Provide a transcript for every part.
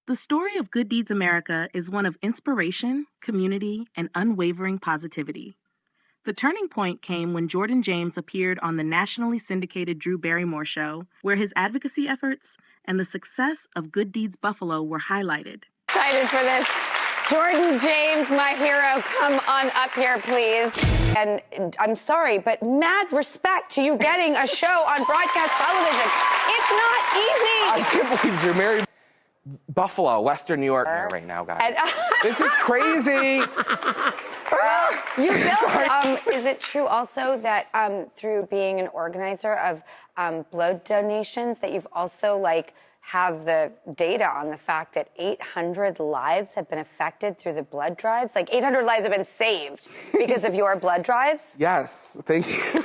The story of Good Deeds America is one of inspiration, community, and unwavering positivity. The turning point came when Jordan James appeared on the nationally syndicated Drew Barrymore show, where his advocacy efforts and the success of Good Deeds Buffalo were highlighted. Excited for this. Jordan James, my hero, come on up here, please. And I'm sorry, but mad respect to you getting a show on broadcast television. It's not easy. I can't believe you're married. Buffalo, Western New York right now, guys. This is crazy. You built. Is it true also that through being an organizer of blood donations, that you've also have the data on the fact that 800 lives have been affected through the blood drives? 800 lives have been saved because of your blood drives? Yes, thank you.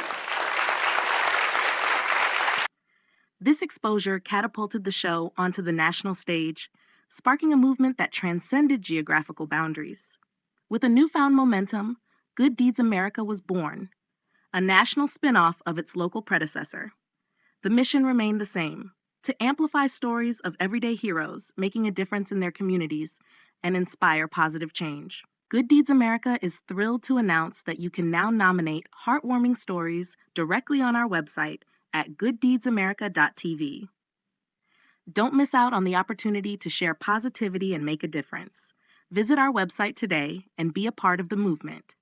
This exposure catapulted the show onto the national stage, sparking a movement that transcended geographical boundaries. With a newfound momentum, Good Deeds America was born, a national spin-off of its local predecessor. The mission remained the same: to amplify stories of everyday heroes making a difference in their communities and inspire positive change. Good Deeds America is thrilled to announce that you can now nominate heartwarming stories directly on our website at gooddeedsamerica.tv. Don't miss out on the opportunity to share positivity and make a difference. Visit our website today and be a part of the movement.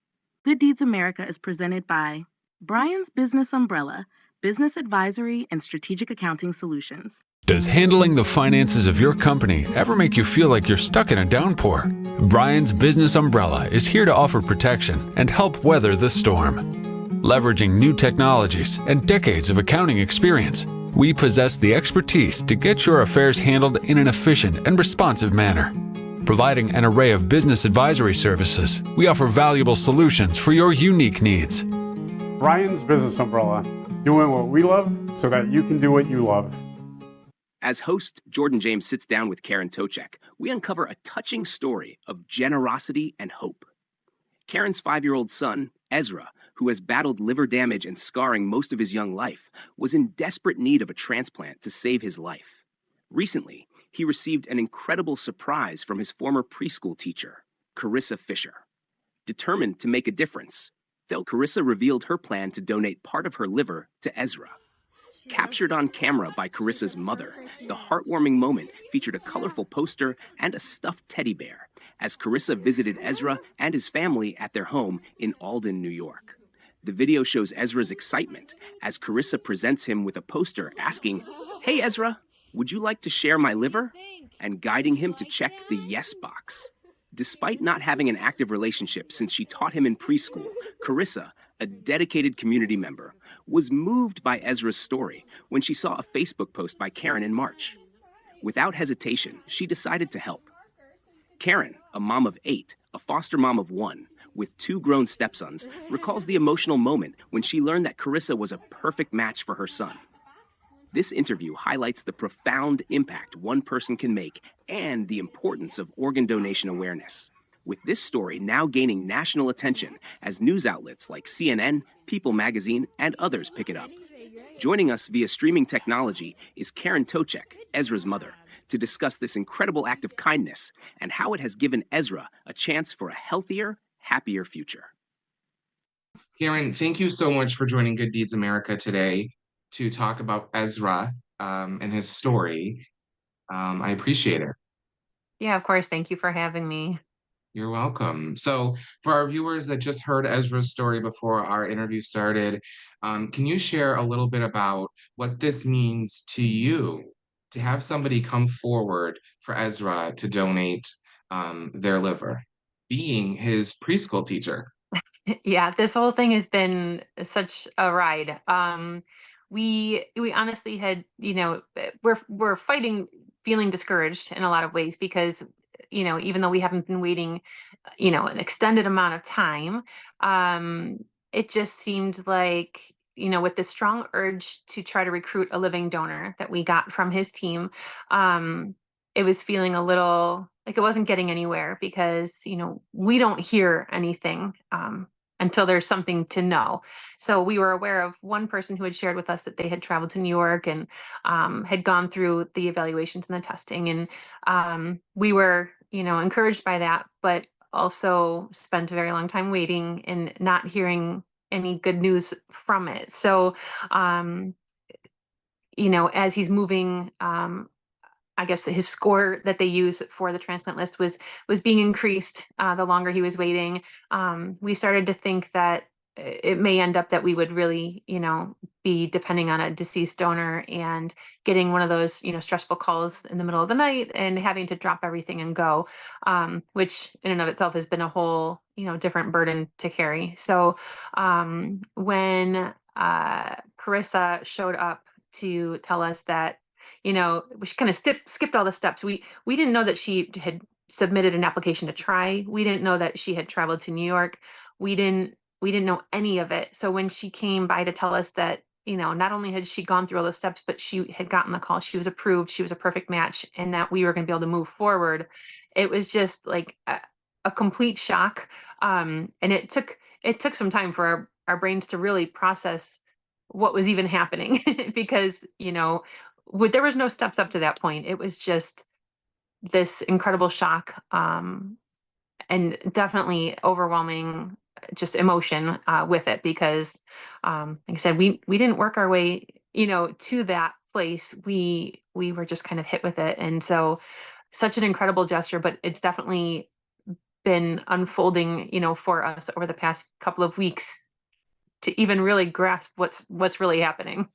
Good Deeds America is presented by Brian's Business Umbrella, Business Advisory and Strategic Accounting Solutions. Does handling the finances of your company ever make you feel like you're stuck in a downpour? Brian's Business Umbrella is here to offer protection and help weather the storm. Leveraging new technologies and decades of accounting experience, we possess the expertise to get your affairs handled in an efficient and responsive manner. Providing an array of business advisory services, we offer valuable solutions for your unique needs. Brian's Business Umbrella, doing what we love so that you can do what you love. As host Jordan James sits down with Karen Toczek, we uncover a touching story of generosity and hope. Karen's 5-year-old son, Ezra, who has battled liver damage and scarring most of his young life, was in desperate need of a transplant to save his life. Recently, he received an incredible surprise from his former preschool teacher, Carissa Fisher. Determined to make a difference, Carissa revealed her plan to donate part of her liver to Ezra. Captured on camera by Carissa's mother, the heartwarming moment featured a colorful poster and a stuffed teddy bear as Carissa visited Ezra and his family at their home in Alden, New York. The video shows Ezra's excitement as Carissa presents him with a poster asking, "Hey Ezra, would you like to share my liver?" and guiding him to check the yes box. Despite not having an active relationship since she taught him in preschool, Carissa, a dedicated community member, was moved by Ezra's story when she saw a Facebook post by Karen in March. Without hesitation, she decided to help. Karen, a mom of 8, a foster mom of 1, with 2 grown stepsons, recalls the emotional moment when she learned that Carissa was a perfect match for her son. This interview highlights the profound impact one person can make and the importance of organ donation awareness, with this story now gaining national attention as news outlets like CNN, People magazine, and others pick it up. Joining us via streaming technology is Karen Toczek, Ezra's mother, to discuss this incredible act of kindness and how it has given Ezra a chance for a healthier, happier future. Karen, thank you so much for joining Good Deeds America today to talk about Ezra and his story. I appreciate it. Yeah, of course. Thank you for having me. You're welcome. So for our viewers that just heard Ezra's story before our interview started, can you share a little bit about what this means to you to have somebody come forward for Ezra to donate their liver, being his preschool teacher? Yeah, this whole thing has been such a ride. We honestly had, we're fighting, feeling discouraged in a lot of ways because, even though we haven't been waiting, an extended amount of time, it just seemed like, with the strong urge to try to recruit a living donor that we got from his team, it was feeling a little like it wasn't getting anywhere because, we don't hear anything until there's something to know. So we were aware of one person who had shared with us that they had traveled to New York and had gone through the evaluations and the testing. And we were, encouraged by that, but also spent a very long time waiting and not hearing any good news from it. So, as he's moving, I guess his score that they use for the transplant list was being increased the longer he was waiting. We started to think that it may end up that we would really, be depending on a deceased donor and getting one of those, stressful calls in the middle of the night and having to drop everything and go, which in and of itself has been a whole, different burden to carry. So when Carissa showed up to tell us that, she kind of skipped all the steps. We didn't know that she had submitted an application to try. We didn't know that she had traveled to New York. We didn't know any of it. So when she came by to tell us that, not only had she gone through all those steps, but she had gotten the call, she was approved, she was a perfect match, and that we were going to be able to move forward. It was just like a complete shock. And it took some time for our brains to really process what was even happening because, there was no steps up to that point. It was just this incredible shock, and definitely overwhelming just emotion with it because, like I said, we didn't work our way, to that place. We were just kind of hit with it. And so such an incredible gesture, but it's definitely been unfolding, for us over the past couple of weeks to even really grasp what's really happening.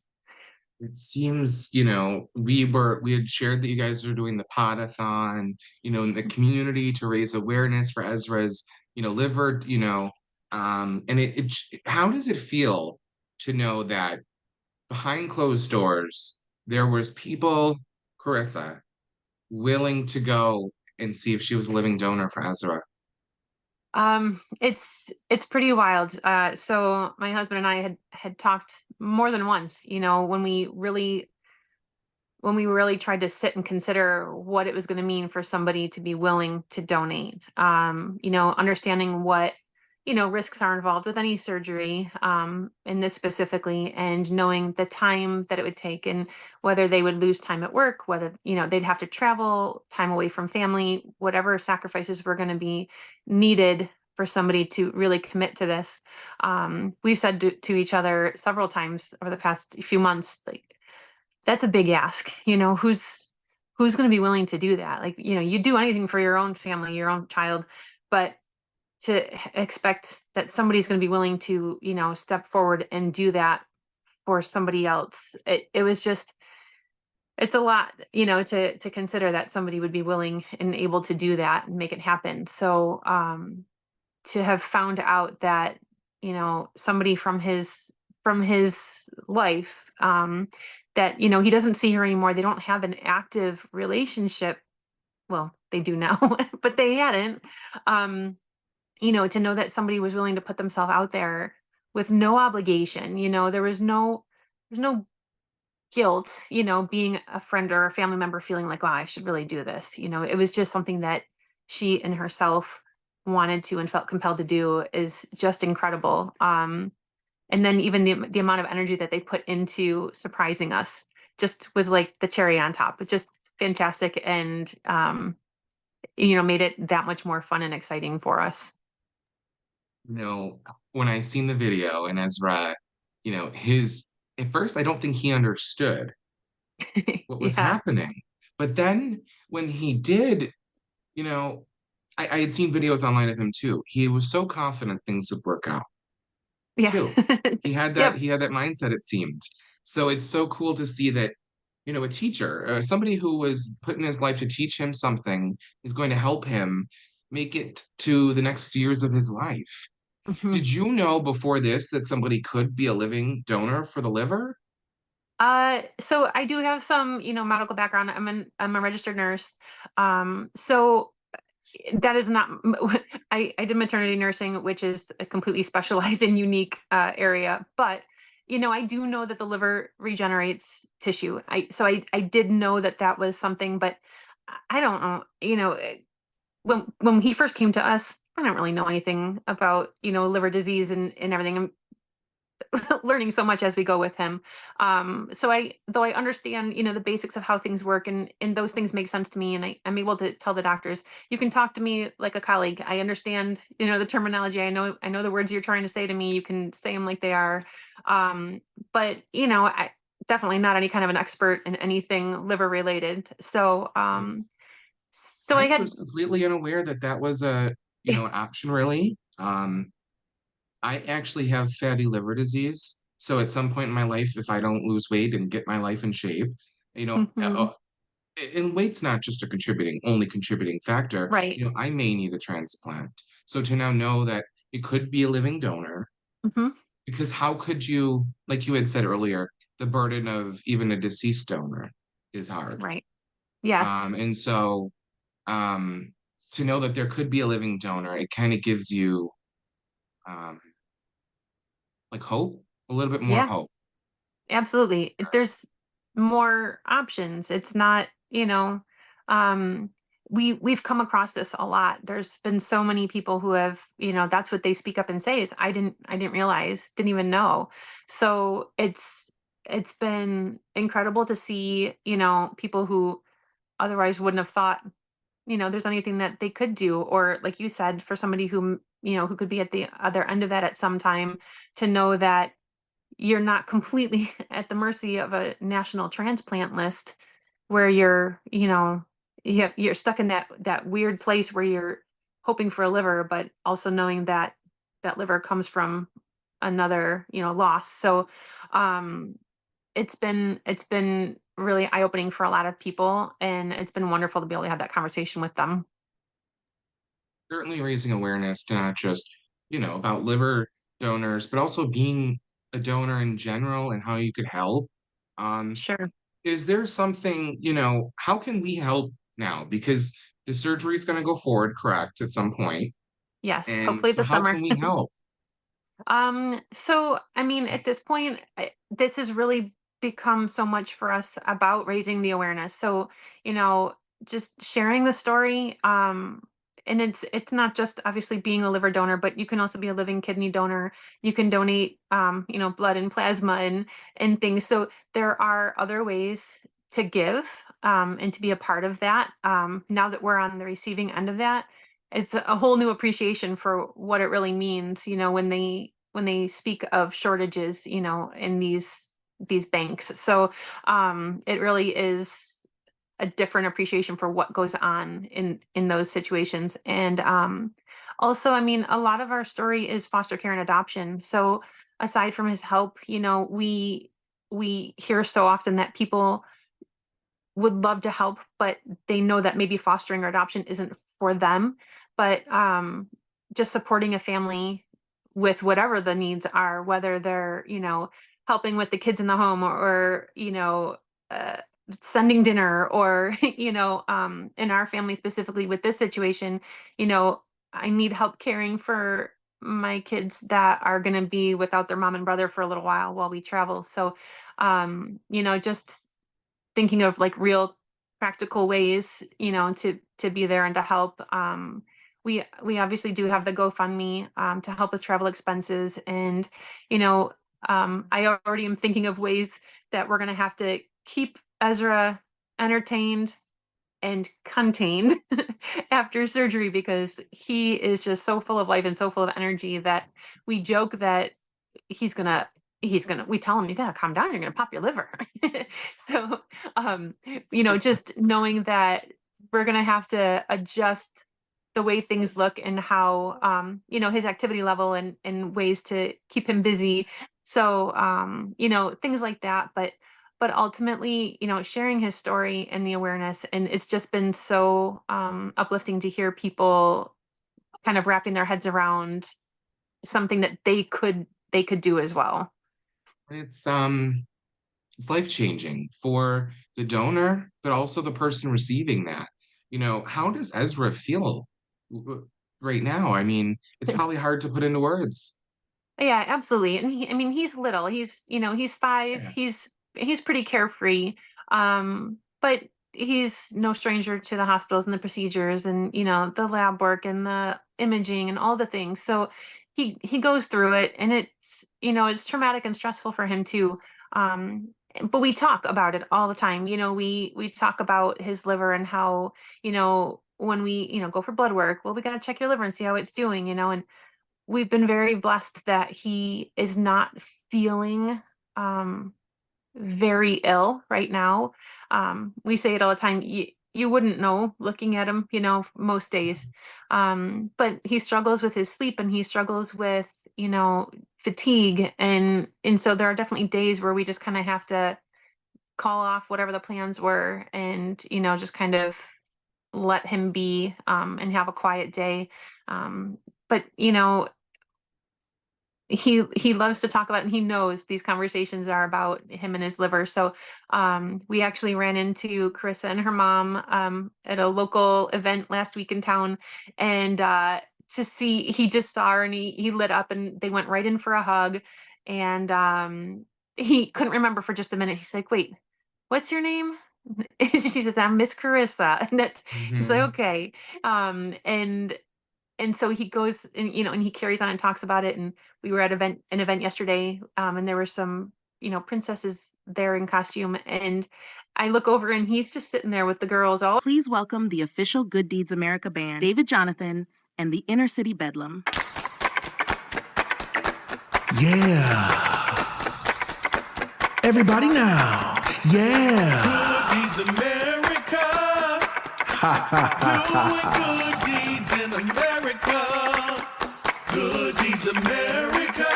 It seems, we had shared that you guys are doing the podathon, in the community to raise awareness for Ezra's, liver, and how does it feel to know that behind closed doors, there was people, Carissa, willing to go and see if she was a living donor for Ezra? It's pretty wild. So my husband and I had talked more than once, when we really tried to sit and consider what it was going to mean for somebody to be willing to donate. Understanding what, risks are involved with any surgery, in this specifically, and knowing the time that it would take and whether they would lose time at work, whether, they'd have to travel, time away from family, whatever sacrifices were going to be needed for somebody to really commit to this. We've said to each other several times over the past few months, like, that's a big ask, who's going to be willing to do that? Like, you do anything for your own family, your own child, but to expect that somebody's going to be willing to, step forward and do that for somebody else. It was just, it's a lot, to consider that somebody would be willing and able to do that and make it happen. So, to have found out that, somebody from his life, that, he doesn't see her anymore. They don't have an active relationship. Well, they do now, but they hadn't. To know that somebody was willing to put themselves out there with no obligation, there's no guilt, being a friend or a family member feeling like, wow, I should really do this. It was just something that she and herself wanted to and felt compelled to do is just incredible. And then even the amount of energy that they put into surprising us just was like the cherry on top. It's just fantastic and, made it that much more fun and exciting for us. When I seen the video and Ezra, at first I don't think he understood what was happening. But then when he did, I had seen videos online of him too. He was so confident things would work out. Yeah. Too. He had that mindset, it seemed. So it's so cool to see that, a teacher, somebody who was put in his life to teach him something is going to help him make it to the next years of his life. Mhm. Did you know before this that somebody could be a living donor for the liver? So I do have some, medical background. I'm a registered nurse. So that is not, I did maternity nursing, which is a completely specialized and unique area. But, I do know that the liver regenerates tissue. I did know that was something, but I don't know, when he first came to us, I don't really know anything about, liver disease and everything. I'm learning so much as we go with him. Though I understand, the basics of how things work, and those things make sense to me, and I'm able to tell the doctors, you can talk to me like a colleague. I understand, the terminology. I know the words you're trying to say to me. You can say them like they are. But I definitely not any kind of an expert in anything liver related. So I I had was completely unaware that that was an option really. I actually have fatty liver disease. So at some point in my life, if I don't lose weight and get my life in shape, you know, Mhm, and weight's not just a only contributing factor, right. I may need a transplant. So to now know that it could be a living donor, Hmm. because how could you, like you had said earlier, the burden of even a deceased donor is hard. Right. Yes. And so um, to know that there could be a living donor, it kind of gives you um, like hope, a little bit more Yeah. hope. Absolutely. There's more options. It's not, um we've come across this a lot. There's been so many people who have, that's what they speak up and say is I didn't realize, didn't even know. So it's been incredible to see, people who otherwise wouldn't have thought, there's anything that they could do, or like you said, for somebody who, who could be at the other end of that at some time, to know that you're not completely at the mercy of a national transplant list where you're stuck in that weird place where you're hoping for a liver, but also knowing that that liver comes from another, loss. So um it's been really eye-opening for a lot of people, and it's been wonderful to be able to have that conversation with them. Certainly raising awareness to not just, about liver donors, but also being a donor in general and how you could help. Um, Sure. is there something, how can we help now? Because the surgery is going to go forward, correct, at some point. Yes, And hopefully so this how summer. can we help? So I mean, at this point, this has really become so much for us about raising the awareness. So, you know, just sharing the story. And it's not just obviously being a liver donor, but you can also be a living kidney donor. You can donate, blood and plasma and things. So there are other ways to give, and to be a part of that. Now that we're on the receiving end of that, it's a whole new appreciation for what it really means, when they speak of shortages, in these banks. So it really is a different appreciation for what goes on in those situations. And also, I mean, a lot of our story is foster care and adoption. So aside from his help, we hear so often that people would love to help, but they know that maybe fostering or adoption isn't for them. But just supporting a family with whatever the needs are, whether they're, helping with the kids in the home, or uh, sending dinner, or, in our family specifically with this situation, you know, I need help caring for my kids that are going to be without their mom and brother for a little while we travel. So, just thinking of like real practical ways, to be there and to help. We obviously do have the GoFundMe, to help with travel expenses, and you know, I already am thinking of ways that we're going to have to keep Ezra entertained and contained after surgery, because he is just so full of life and so full of energy that we joke that he's gonna we tell him, you gotta calm down, you're gonna pop your liver. So just knowing that we're gonna have to adjust the way things look, and how his activity level, and ways to keep him busy. So things like that. But ultimately, sharing his story and the awareness, and it's just been so uplifting to hear people kind of wrapping their heads around something that they could do as well. It's life changing for the donor, but also the person receiving that. How does Ezra feel right now? I mean, it's probably hard to put into words. Yeah, absolutely. And I mean, he's little. He's 5. Yeah. He's pretty carefree. But he's no stranger to the hospitals and the procedures, and the lab work, and the imaging and all the things. So he goes through it, and it's, it's traumatic and stressful for him too. But we talk about it all the time. We talk about his liver and how, when we, go for blood work, well, we got to check your liver and see how it's doing, and we've been very blessed that he is not feeling very ill right now. We say it all the time. You wouldn't know looking at him, most days. But he struggles with his sleep, and he struggles with, fatigue. And so there are definitely days where we just kind of have to call off whatever the plans were, and, just kind of let him be, and have a quiet day. But, he loves to talk about it, and he knows these conversations are about him and his liver. So we actually ran into Carissa and her mom at a local event last week in town, and to see, he just saw her, and he lit up, and they went right in for a hug. And he couldn't remember for just a minute. He's like, "Wait, what's your name?" She says, "I'm Miss Carissa." And he's like, "Okay." And so he goes, and and he carries on and talks about it. And we were at an event yesterday, and there were some princesses there in costume, and I look over, and he's just sitting there with the girls. All Please welcome the official Good Deeds America band, David Jonathan and the Inner City Bedlam. Yeah. Everybody now. Yeah. Good Deeds America. Ha ha ha Doing good deeds in America. Good Deeds America.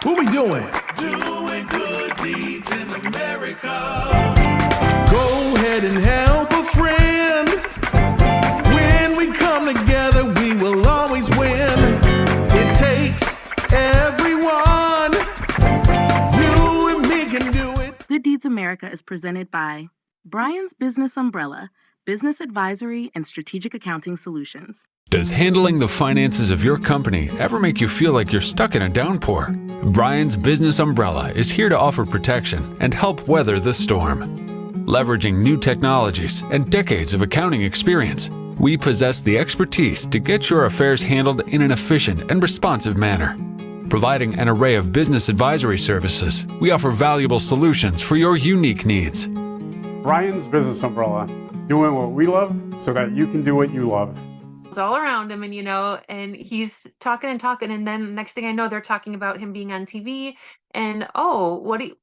What we doing? Doing good deeds in America. Go ahead and help a friend. When we come together, we will always win. It takes everyone. You and me can do it. Good Deeds America is presented by Brian's Business Umbrella, Business Advisory and Strategic Accounting Solutions. Does handling the finances of your company ever make you feel like you're stuck in a downpour? Brian's Business Umbrella is here to offer protection and help weather the storm. Leveraging new technologies and decades of accounting experience, we possess the expertise to get your affairs handled in an efficient and responsive manner. Providing an array of business advisory services, we offer valuable solutions for your unique needs. Brian's Business Umbrella, doing what we love so that you can do what you love. all around him, and and he's talking and talking, and then next thing I know, they're talking about him being on TV. And oh,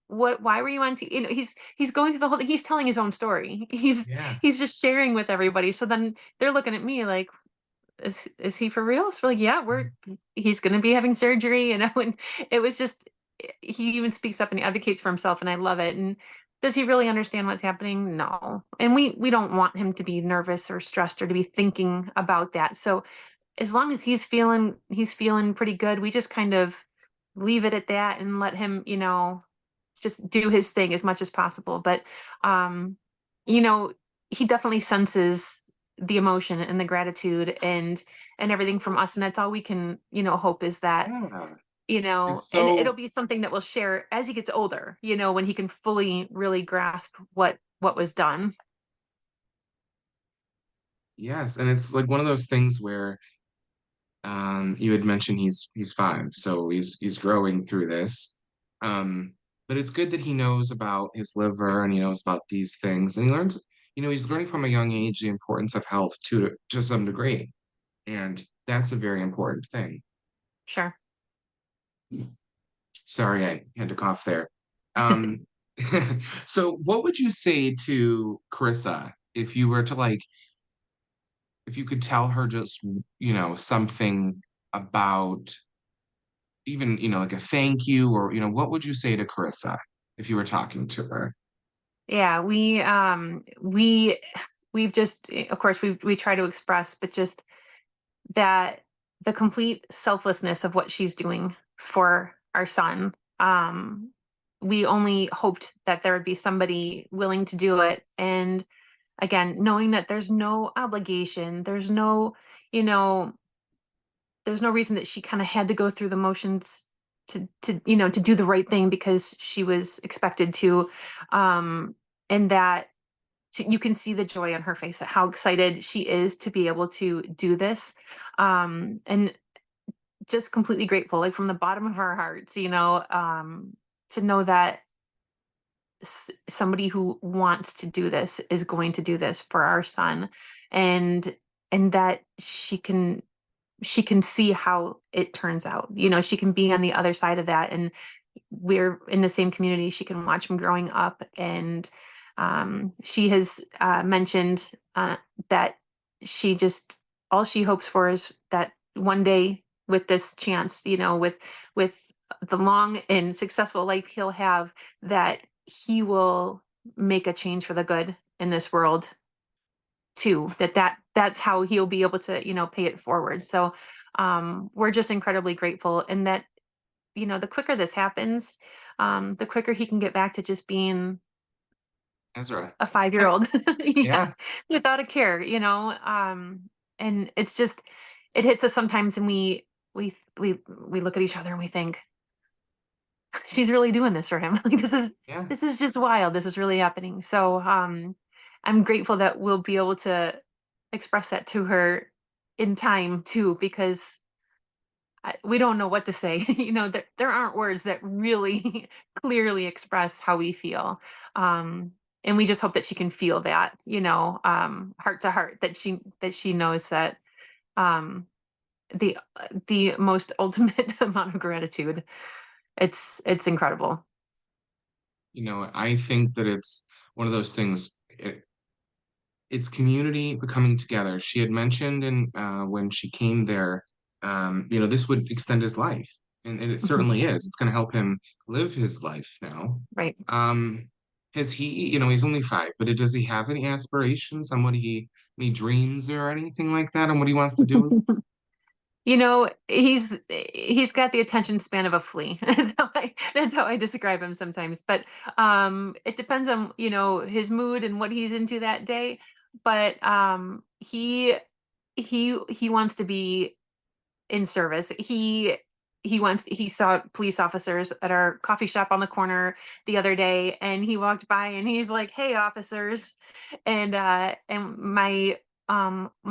why were you on TV? He's going through the whole thing. He's telling his own story. He's just sharing with everybody. So then they're looking at me like, is he for real? So we're like, yeah, he's going to be having surgery, and it was just, he even speaks up and he advocates for himself, and I love it. And does he really understand what's happening? No. And we don't want him to be nervous or stressed or to be thinking about that. So as long as he's feeling pretty good, we just kind of leave it at that and let him, just do his thing as much as possible. But, he definitely senses the emotion and the gratitude and everything from us. And that's all we can, hope is that, and it'll be something that we'll share as he gets older, when he can fully really grasp what was done. Yes, and it's like one of those things where you had mentioned he's 5, so he's growing through this. But it's good that he knows about his liver and he knows about these things, and he learns, he's learning from a young age the importance of health to some degree, and that's a very important thing. Sure. Sorry, I had to cough there. So what would you say to Carissa if you were to if you could tell her just, something about even, like a thank you, or, what would you say to Carissa if you were talking to her? Yeah, we've just, of course, we try to express, but just that the complete selflessness of what she's doing for our son. We only hoped that there would be somebody willing to do it. And again, knowing that there's no obligation, there's no reason that she kind of had to go through the motions to do the right thing because she was expected to, and that you can see the joy on her face, how excited she is to be able to do this. And just completely grateful, like from the bottom of our hearts, to know that somebody who wants to do this is going to do this for our son, and that she can see how it turns out. She can be on the other side of that, and we're in the same community. She can watch him growing up, and she has mentioned that she just all she hopes for is that one day, with this chance, with the long and successful life he'll have, that he will make a change for the good in this world too. That's how he'll be able to pay it forward. So we're just incredibly grateful, and that the quicker this happens, the quicker he can get back to just being Ezra. a 5-year-old. Yeah. Without a care. And it's just, it hits us sometimes, and we look at each other and we think, she's really doing this for him. Like, Yeah. this is just wild. This is really happening. So I'm grateful that we'll be able to express that to her in time too, because we don't know what to say. There aren't words that really clearly express how we feel. And we just hope that she can feel that, heart to heart, that she knows that the most ultimate amount of gratitude. It's incredible. I think that it's one of those things. It's community coming together. She had mentioned, when she came there, this would extend his life, and it Mhm. certainly is. It's going to help him live his life now. Right. Has he, he's only 5, but does he have any aspirations on any dreams or anything like that on what he wants to do? He's got the attention span of a flea. That's how I describe him sometimes. But it depends on his mood and what he's into that day. But he wants to be in service. He saw police officers at our coffee shop on the corner the other day, and he walked by and he's like, "Hey, officers." And my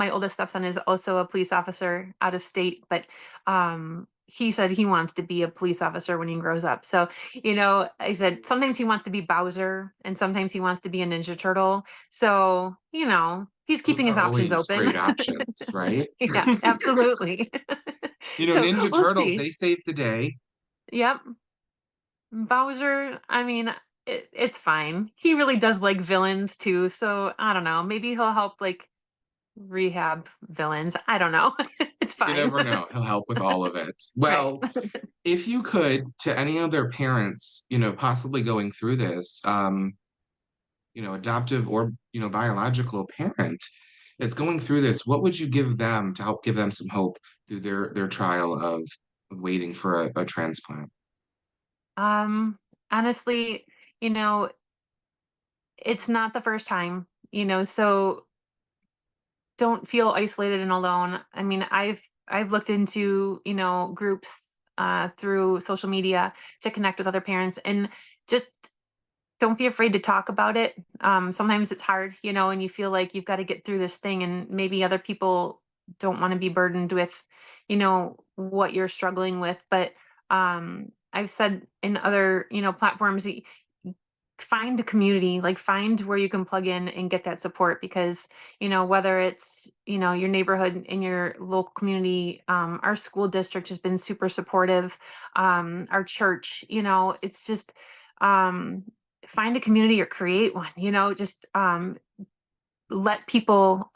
oldest stepson is also a police officer out of state, but he said he wants to be a police officer when he grows up. So, I said sometimes he wants to be Bowser and sometimes he wants to be a Ninja Turtle. So, he's Those keeping his are options always open. great options, right? Yeah, absolutely. So Ninja we'll Turtles, see. they saved the day. Yep. Bowser, I mean, it's fine. He really does like villains too. So I don't know. Maybe he'll help like rehab villains. I don't know. It's You fine. never know. He'll help with all of it. Right. Well, if you could, to any other parents, possibly going through this, adoptive or, biological parent that's going through this, what would you give them to help give them some hope through their trial of waiting for a transplant? Um, Honestly, you know, it's not the first time, so don't feel isolated and alone. I mean, I've looked into, groups through social media to connect with other parents, and just don't be afraid to talk about it. Sometimes it's hard, and you feel like you've got to get through this thing, and maybe other people don't want to be burdened with, what you're struggling with. But I've said in other, platforms, find a community, like find where you can plug in and get that support, because whether it's your neighborhood in your local community, our school district has been super supportive, our church, it's just um find a community or create one, just let people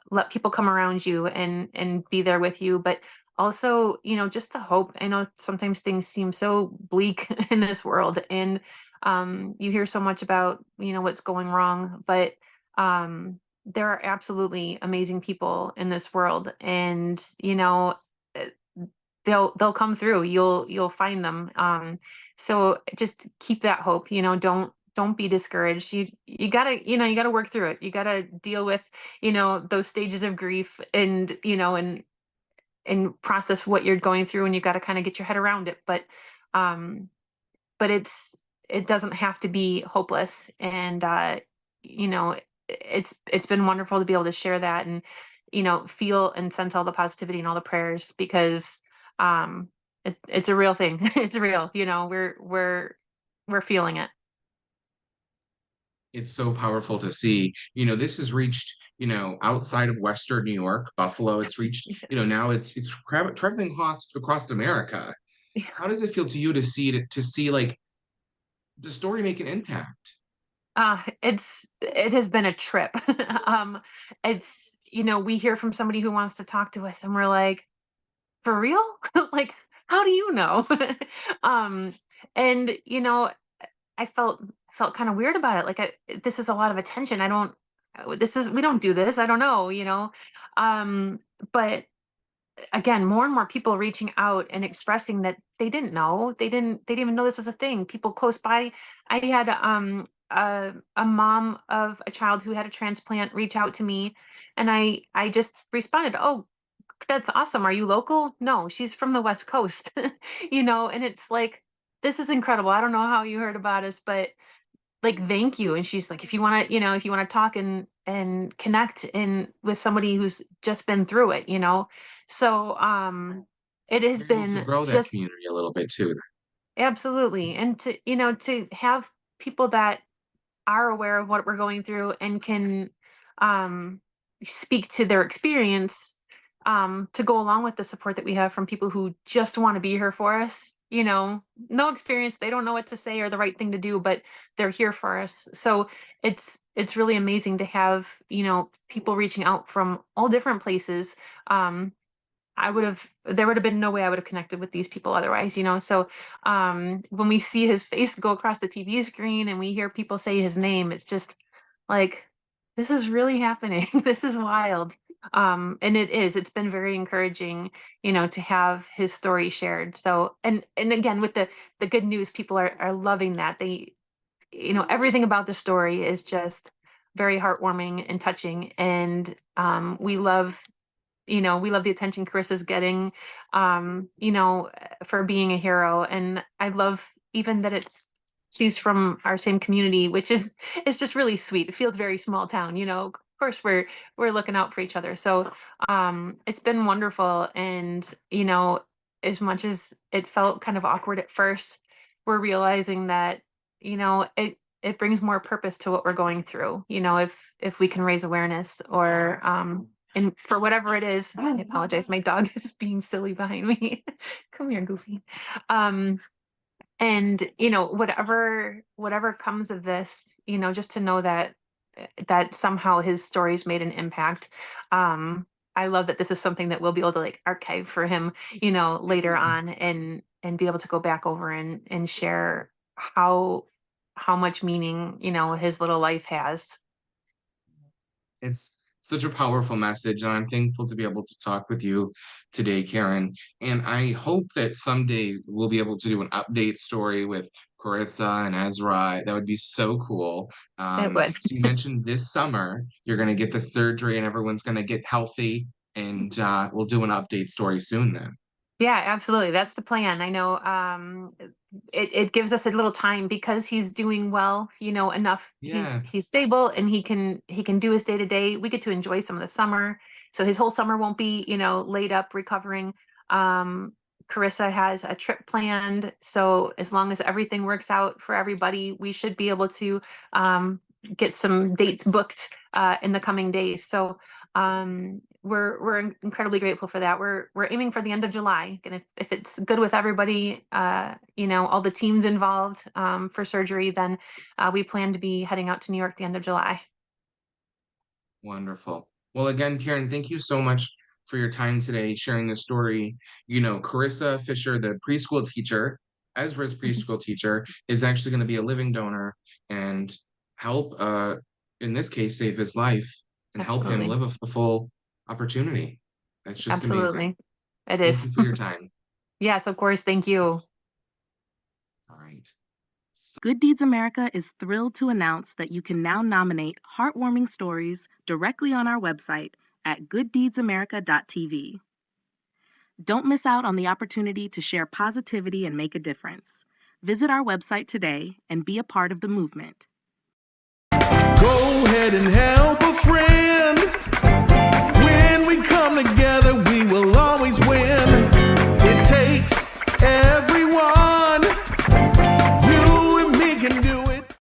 come around you and be there with you. But also, just the hope. I know sometimes things seem so bleak in this world, and you hear so much about what's going wrong, but there are absolutely amazing people in this world, and eh, they'll come through. You'll find them. So just keep that hope. Don't be discouraged. You gotta work through it. You gotta deal with those stages of grief, and and process what you're going through, and you got to kind of get your head around it. Um but it doesn't have to be hopeless. And you know it's been wonderful to be able to share that, and feel and sense all the positivity and all the prayers, because it's a real thing. It's real. We're feeling it. It's so powerful to see. This has reached, outside of Western New York, Buffalo. It's reached, now it's traveling across America. How does it feel to you to see like the story make an impact? It has been a trip. It's, we hear from somebody who wants to talk to us and we're like, for real? Like, how do you know? um, and I felt kind of weird about it. Like, this is a lot of attention. We don't do this. I don't know. But again, more and more people reaching out and expressing that they didn't know. They didn't even know this was a thing. People close by. I had a mom of a child who had a transplant reach out to me, and I just responded, "Oh, that's awesome. Are you local?" "No, she's from the West Coast." And it's like, this is incredible. I don't know how you heard about us, but like, thank you. And she's like, if you want to talk and connect with somebody who's just been through it, so it has You're able to been grow that just community a little bit too. absolutely. And to have people that are aware of what we're going through and can um speak to their experience, to go along with the support that we have from people who just want to be here for us. No experience, they don't know what to say or the right thing to do, but they're here for us. So it's really amazing to have people reaching out from all different places. There would have been no way I would have connected with these people otherwise. So when we see his face go across the TV screen and we hear people say his name, it's just like, this is really happening. This is wild. And it's been very encouraging, to have his story shared. So, and again, with the good news, people are loving that. Everything about the story is just very heartwarming and touching. And we love the attention Carissa's getting, for being a hero. And I love even that she's from our same community, which is just really sweet. It feels very small town. Of course we're looking out for each other. So it's been wonderful. And as much as it felt kind of awkward at first, we're realizing that it brings more purpose to what we're going through. If we can raise awareness, or and for whatever it is. I apologize, my dog is being silly behind me. Come here, Goofy. And whatever comes of this, just to know that somehow his story's made an impact. I love that this is something that we'll be able to like archive for him, later on, and be able to go back over and share how much meaning, his little life has. It's such a powerful message, and I'm thankful to be able to talk with you today, Karen. And I hope that someday we'll be able to do an update story with Carissa and Ezra. That would be so cool. It would. So you mentioned this summer you're going to get the surgery and everyone's going to get healthy, and we'll do an update story soon then. Yeah, absolutely. That's the plan. I know it gives us a little time because he's doing well, enough. Yeah. He's stable and he can do his day to day. We get to enjoy some of the summer. So his whole summer won't be, laid up recovering. Carissa has a trip planned. So as long as everything works out for everybody, we should be able to get some dates booked in the coming days. So we're incredibly grateful for that. We're aiming for the end of July, and if it's good with everybody, all the teams involved for surgery, then we plan to be heading out to New York the end of July. Wonderful. Well, again, Karen, thank you so much for your time today, sharing the story. Carissa Fisher, the preschool teacher, Ezra's preschool teacher, is actually going to be a living donor and help, in this case, save his life and help him live a full opportunity. That's just amazing. It is. Thank you for your time. Yes, of course. Thank you. All right. Good Deeds America is thrilled to announce that you can now nominate heartwarming stories directly on our website at gooddeedsamerica.tv. Don't miss out on the opportunity to share positivity and make a difference. Visit our website today and be a part of the movement.